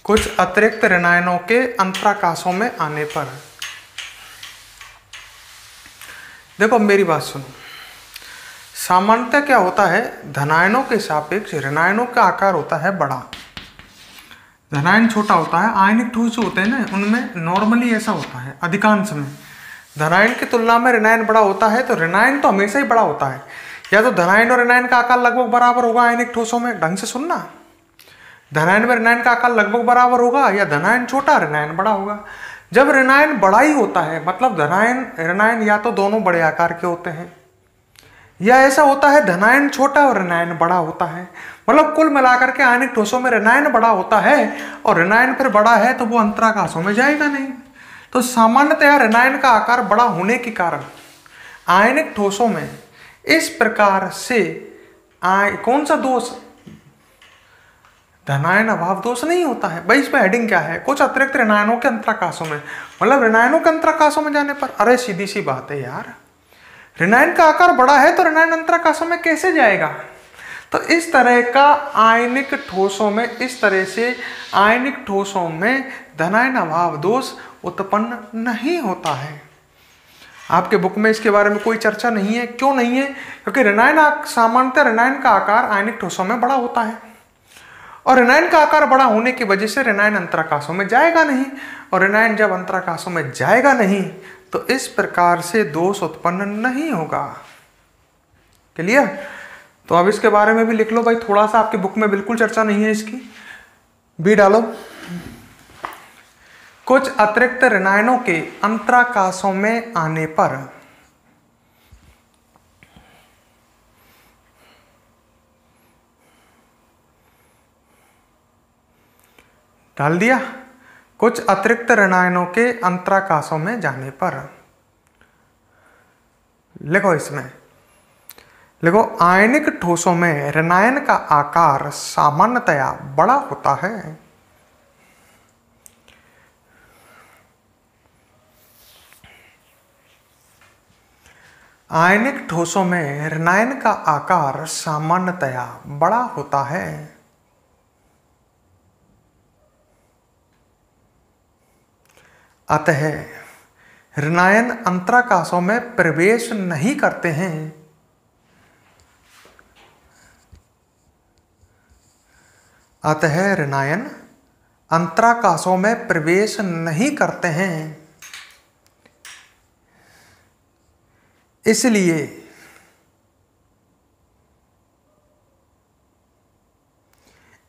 Speaker 1: कुछ अतिरिक्त ऋणायनों के अंतराकाशों में आने पर। देखो मेरी बात सुनो, सामान्यतः क्या होता है, धनायनों के सापेक्ष ऋणायनों का आकार होता है बड़ा, धनायन छोटा होता है। आयनिक ठोस जो होते हैं ना, उनमें नॉर्मली ऐसा होता है अधिकांश में, धनायन की तुलना में ऋणायन बड़ा होता है। तो ऋणायन तो हमेशा ही बड़ा होता है, या तो धनायन और ऋणायन का आकार लगभग बराबर होगा आयनिक ठोसों में। ढंग से सुनना, धनायन में ऋणायन का आकार लगभग बराबर होगा, या धनायन छोटा ऋणायन बड़ा होगा। जब ऋणायन बड़ा ही होता है मतलब धनायन ऋणायन या तो दोनों बड़े आकार के होते हैं, या ऐसा होता है धनायन छोटा और ऋणायन बड़ा होता है। मतलब कुल मिलाकर के आयनिक ठोसों में ऋणायन बड़ा होता है और ऋणायन फिर बड़ा है तो वो अंतराकाशों में जाएगा नहीं। तो सामान्यतया ऋणायन का आकार बड़ा होने के कारण आयनिक ठोसों में इस प्रकार से कौन सा दोष, धनायन अभाव दोष नहीं होता है भाई। इसमें हेडिंग क्या है, कुछ अतिरिक्त ऋणायनों के अंतराकाशों में, मतलब ऋणायनों के अंतराकाशों में जाने पर। अरे सीधी सी बात है यार, ऋणायन का आकार बड़ा है तो ऋणायन अंतराकाशों में कैसे जाएगा। तो इस तरह का आयनिक ठोसों में, इस तरह से आयनिक ठोसों में धनायन अभाव दोष उत्पन्न नहीं होता है। आपके बुक में इसके बारे में कोई चर्चा नहीं है। क्यों नहीं है? क्योंकि ऋणायन सामान्यतः ऋणायन का आकार आयनिक ठोसों में बड़ा होता है, और ऋणायन का आकार बड़ा होने की वजह से ऋणायन अंतराकाशों में जाएगा नहीं, और ऋणायन जब अंतराकाशों में जाएगा नहीं तो इस प्रकार से दोष उत्पन्न नहीं होगा। क्लियर? तो अब इसके बारे में भी लिख लो भाई, थोड़ा सा आपकी बुक में बिल्कुल चर्चा नहीं है इसकी, भी डालो। कुछ अतिरिक्त ऋणायनों के अंतराकाशों में आने पर डाल दिया। कुछ अतिरिक्त ऋणायनों के अंतराकाशों में जाने पर लिखो, इसमें लिखो, आयनिक ठोसों में ऋणायन का आकार सामान्यतया बड़ा होता है। आयनिक ठोसों में ऋणायन का आकार सामान्यतया बड़ा होता है। अतः ऋणायन अंतराकाशों में प्रवेश नहीं करते हैं। अतः ऋणायन अंतराकाशों में प्रवेश नहीं करते हैं। इसलिए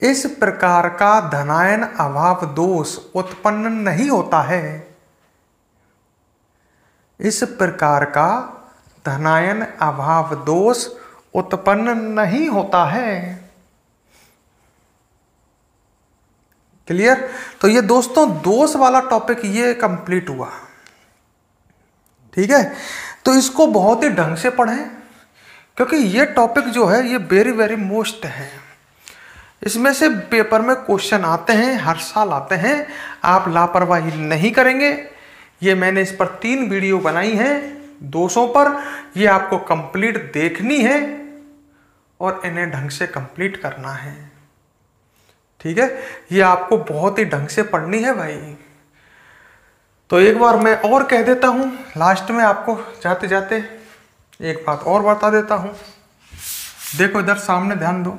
Speaker 1: इस प्रकार का धनायन अभाव दोष उत्पन्न नहीं होता है। इस प्रकार का धनायन अभाव दोष उत्पन्न नहीं होता है। क्लियर? तो ये दोस्तों दोष वाला टॉपिक ये कंप्लीट हुआ। ठीक है, तो इसको बहुत ही ढंग से पढ़ें, क्योंकि ये टॉपिक जो है ये वेरी वेरी मोस्ट है। इसमें से पेपर में क्वेश्चन आते हैं, हर साल आते हैं। आप लापरवाही नहीं करेंगे। ये मैंने इस पर 3 वीडियो बनाई हैं दोषों पर, ये आपको कंप्लीट देखनी है और इन्हें ढंग से कंप्लीट करना है। ठीक है, ये आपको बहुत ही ढंग से पढ़नी है भाई। तो एक बार मैं और कह देता हूँ लास्ट में, आपको जाते जाते एक बात और बता देता हूँ। देखो इधर सामने ध्यान दो।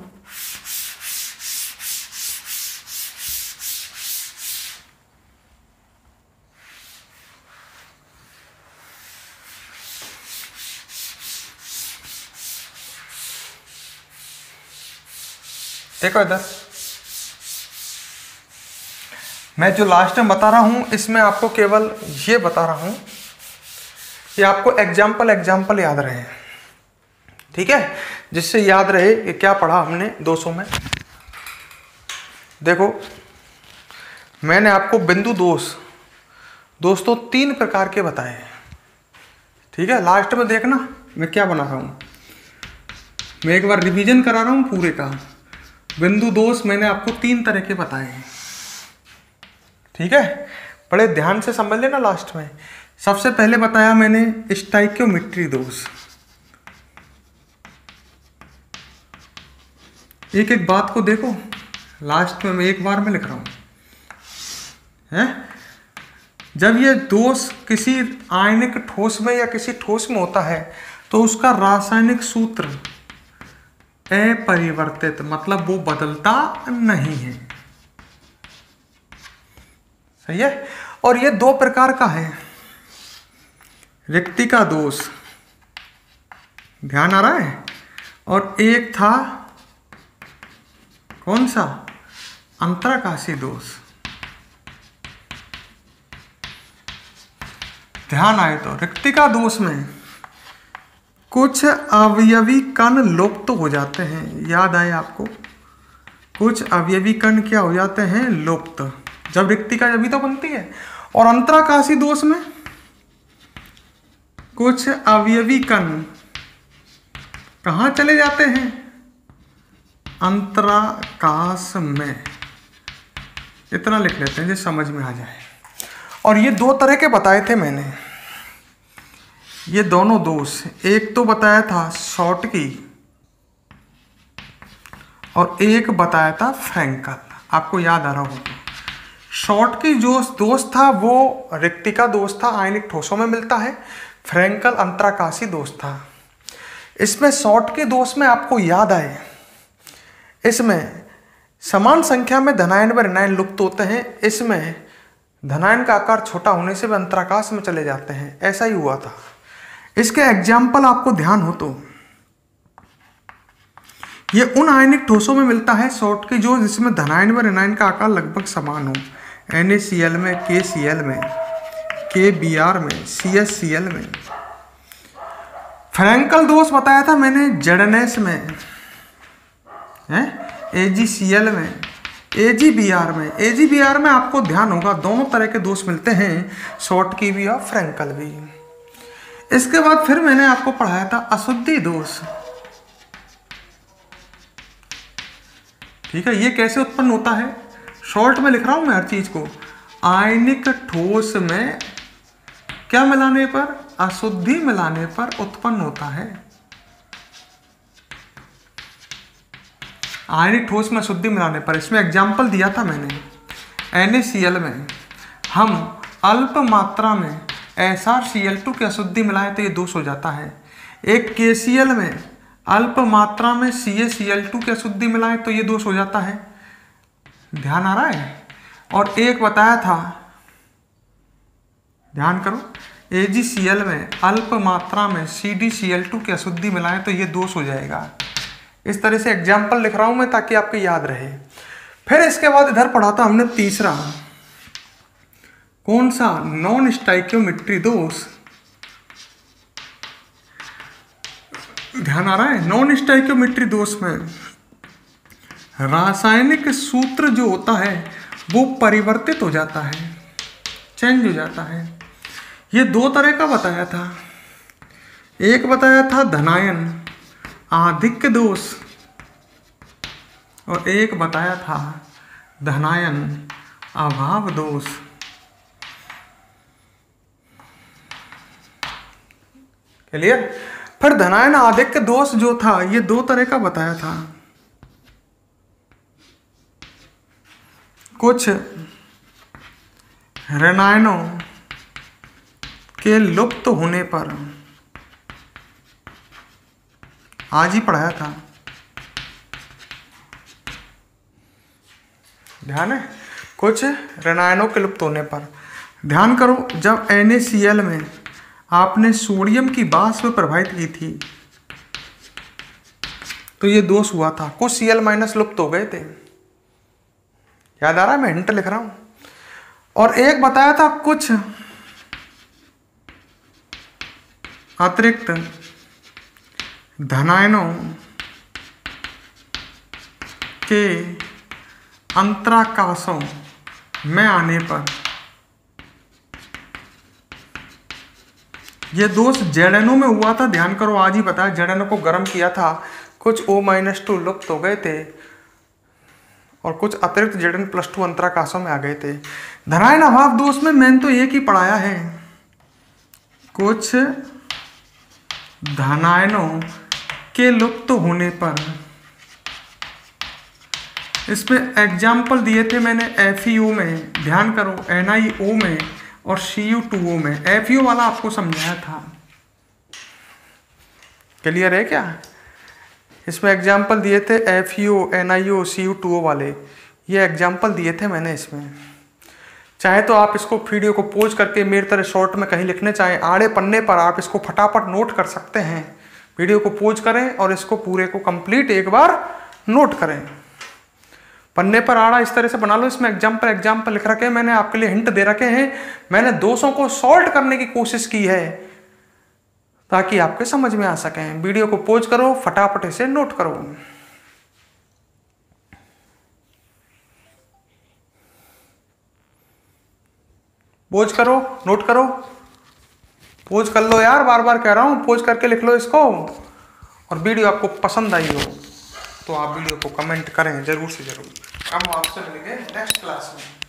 Speaker 1: देखो इधर, मैं जो लास्ट में बता रहा हूं इसमें आपको केवल ये बता रहा हूं कि आपको एग्जाम्पल याद रहे। ठीक है, जिससे याद रहे कि क्या पढ़ा हमने 200 में। देखो मैंने आपको बिंदु दोष दोस्तों 3 प्रकार के बताए हैं। ठीक है, लास्ट में देखना मैं क्या बना रहा हूं। मैं एक बार रिवीजन करा रहा हूं पूरे का। बिंदु दोष मैंने आपको 3 तरह के बताए हैं। ठीक है, बड़े ध्यान से समझ लेना। लास्ट में सबसे पहले बताया मैंने स्टाइक्योमेट्री दोष। एक एक बात को देखो, लास्ट में मैं एक बार में लिख रहा हूं। है। जब ये दोष किसी आयनिक ठोस में या किसी ठोस में होता है तो उसका रासायनिक सूत्र अपरिवर्तित, मतलब वो बदलता नहीं है। सही है। और ये दो प्रकार का है, रिक्तिका दोष, ध्यान आ रहा है, और एक था कौन सा, अंतराकाशी दोष। ध्यान आए तो रिक्तिका दोष में कुछ अवयवी कण लुप्त हो जाते हैं, याद आए आपको, कुछ अवयवी कण क्या हो जाते हैं, लुप्त, जब रिक्तिका जब भी तो बनती है। और अंतराकाशी दोष में कुछ अवयवी कण कहाँ चले जाते हैं, अंतराकाश में। इतना लिख लेते हैं जो समझ में आ जाए। और ये दो तरह के बताए थे मैंने, ये दोनों दोष, एक तो बताया था शॉर्टकी और एक बताया था फ्रैंकल, आपको याद आ रहा होगा। शॉर्टकी जो दोष था वो रिक्तिका दोष था, आयनिक ठोसों में मिलता है। फ्रैंकल अंतराकाशी दोष था। इसमें शॉर्टकी दोष में आपको याद आए, इसमें समान संख्या में धनायन व ऋणायन लुप्त होते हैं। इसमें धनायन का आकार छोटा होने से वे अंतराकाश में चले जाते हैं, ऐसा ही हुआ था। इसके एग्जाम्पल आपको ध्यान हो तो ये उन आयनिक ठोसों में मिलता है शॉर्टकी जो जिसमें धनायन व ऋणायन का आकार लगभग समान हो, NaCl में, KCl में, KBr में, CHCl में। फ्रैंकल दोष बताया था मैंने ZnS में, AgCl में, AgBr में। AgBr में आपको ध्यान होगा दोनों तरह के दोष मिलते हैं, शॉर्टकी भी और फ्रैंकल भी। इसके बाद फिर मैंने आपको पढ़ाया था अशुद्धि दोष। ठीक है, ये कैसे उत्पन्न होता है, शॉर्ट में लिख रहा हूं मैं हर चीज को। आयनिक ठोस में क्या मिलाने पर, अशुद्धि मिलाने पर उत्पन्न होता है। आयनिक ठोस में अशुद्धि मिलाने पर, इसमें एग्जाम्पल दिया था मैंने। NaCl में हम अल्प मात्रा में SrCl2 की अशुद्धि मिलाएं तो ये दोष हो जाता है। एक KCl में अल्प मात्रा में CaCl2 की अशुद्धि मिलाएं तो ये दोष हो जाता है, ध्यान आ रहा है। और एक बताया था, ध्यान करो, AgCl में अल्प मात्रा में CdCl2 की अशुद्धि मिलाएं तो ये दोष हो जाएगा। इस तरह से एग्जाम्पल लिख रहा हूं मैं ताकि आपको याद रहे। फिर इसके बाद इधर पढ़ा था हमने तीसरा, कौन सा, नॉन स्टाइकियोमेट्री दोष। ध्यान आ रहा है, नॉन स्टाइकियोमेट्री दोष में रासायनिक सूत्र जो होता है वो परिवर्तित हो जाता है, चेंज हो जाता है। ये दो तरह का बताया था, एक बताया था धनायन आधिक्य दोष और एक बताया था धनायन अभाव दोष। क्लियर। फिर धनायन आधिक्य दोष जो था ये दो तरह का बताया था, कुछ ऋणायनों के लुप्त होने पर, आज ही पढ़ाया था, ध्यान है, कुछ ऋणायनों के लुप्त होने पर। ध्यान करो, जब NaCl में आपने सोडियम की वाष्प प्रभावित की थी तो ये दोष हुआ था, कुछ Cl- लुप्त हो गए थे, याद आ रहा है, मैं हिंट लिख रहा हूं। और एक बताया था कुछ अतिरिक्त धनायनों के अंतराकाशों में आने पर यह दोष ZnO में हुआ था। ध्यान करो, आज ही बताया, ZnO को गर्म किया था, कुछ O-2 लुप्त हो गए थे और कुछ अतिरिक्त Zn+2 अंतराकाशों में आ गए थे। धनायन अभाव दोष में मैंने तो एक ही पढ़ाया है, कुछ धनायनों के लुप्त होने पर इसमें एग्जाम्पल दिए थे मैंने FeO में, ध्यान करो, NiO में और Cu2O में। FeO वाला आपको समझाया था, क्लियर है क्या? इसमें एग्जाम्पल दिए थे FeO, NiO, Cu2O वाले, ये एग्जाम्पल दिए थे मैंने इसमें। चाहे तो आप इसको वीडियो को पॉज करके मेरी तरह शॉर्ट में कहीं लिखने चाहें, आड़े पन्ने पर आप इसको फटाफट नोट कर सकते हैं। वीडियो को पॉज करें और इसको पूरे को कंप्लीट एक बार नोट करें। पन्ने पर आड़ा इस तरह से बना लो, इसमें एग्जाम्पल लिख रखे हैं, मैंने आपके लिए हिंट दे रखे हैं। मैंने दोषों को सॉल्व करने की कोशिश की है ताकि आपके समझ में आ सके। वीडियो को पॉज करो, फटाफट इसे नोट करो। पॉज करो, नोट करो, पॉज कर लो यार, बार बार कह रहा हूं, पॉज करके लिख लो इसको। और वीडियो आपको पसंद आई हो तो आप वीडियो को कमेंट करें जरूर से जरूर। अब आपसे मिलेंगे नेक्स्ट क्लास में।